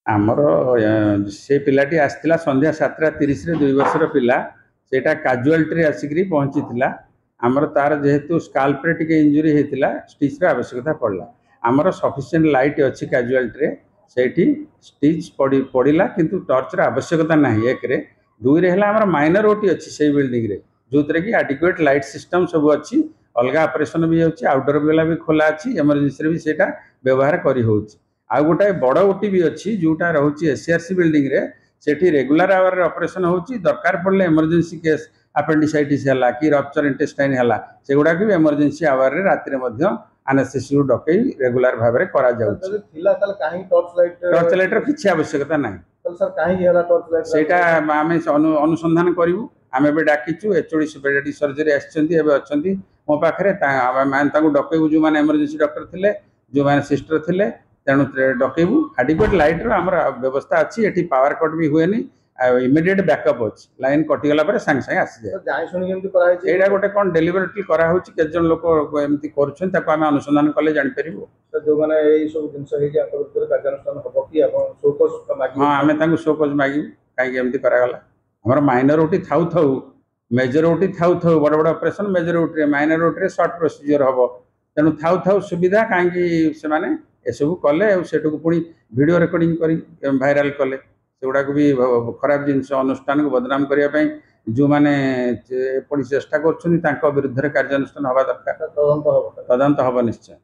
आमर से पिलाटी आसला संध्या 7:30 2 वर्षर पिला सेटा काजुआलिटी आसिक पहुँची आमर तार जेहेतु स्काल्प्रे टिके इंजुरी होता स्टिचर आवश्यकता पड़ला आमर सफिशिएंट लाइट अच्छी काजुआलिटी से स्टिच पड़ा किंतु टर्चर आवश्यकता ना एक दुई है माइनर ओटी अच्छी से बिल्डिंग रे जो थे कि आडिक्वेट लाइट सिस्टम सब अच्छी अलग ऑपरेशन भी होची आउटडोर बेला भी खोला अच्छी इमरजेंसी भी सेटा व्यवहार करी होची आ गोटे बड़ ओटी भी अच्छी जोटा रोचे एसआरसी बिल्डिंग रे सेठी रेगुलर आवर ऑपरेशन होची दरकार पड़ले इमरजेंसी केस अपेंडिसाइटिस है कि रप्चर इंटेस्टाइन है से गुड़ा भी इमरजेंसी आवर राति एनेस्थेसिया डकई रेगुलर भाव में करा टर्च लाइटर किसी आवश्यकता ना सेटा आम अनुसंधान करूँ आम ए डाकिचु एचओडी सुपेरियरिटी सर्जरी आसछन्ती मो पाखे डकईबू जो मैंने इमरजेंसी डॉक्टर थे जो मैंने सिस्टर थे तेणु डकईबू आडिक्वेट लाइटर आम व्यवस्था अच्छी ये पावर कट भी हुए इमिडिएट बैकअप अच्छी लाइन कटिगला सांगे सांगे आसी जाए यहाँ गोटे कौन डेलीबरेटली कराऊँ केत लोक एमती कर अनुसंधान कले जापर जो मैंने सब हाँ आम शोकज मागू कहीं एमती करागला आम माइनर ओटी थाऊ थाऊ मेजर ओटी थाऊ थाऊ बड़ बड़ operation major OT minor OT सर्ट प्रोसीजर हम तेणु थाऊ थाऊ सुविधा कहीं एसबू कले सेठू पुणी वीडियो रिकॉर्डिंग कर भाइराल कले सेगुड़ा भी खराब जिनस अनुष्ठान को बदनाम करने जो मैंने चेष्टा कर विरुद्ध कार्यानुष्ठान हवा दरकार तदंत हम निश्चय।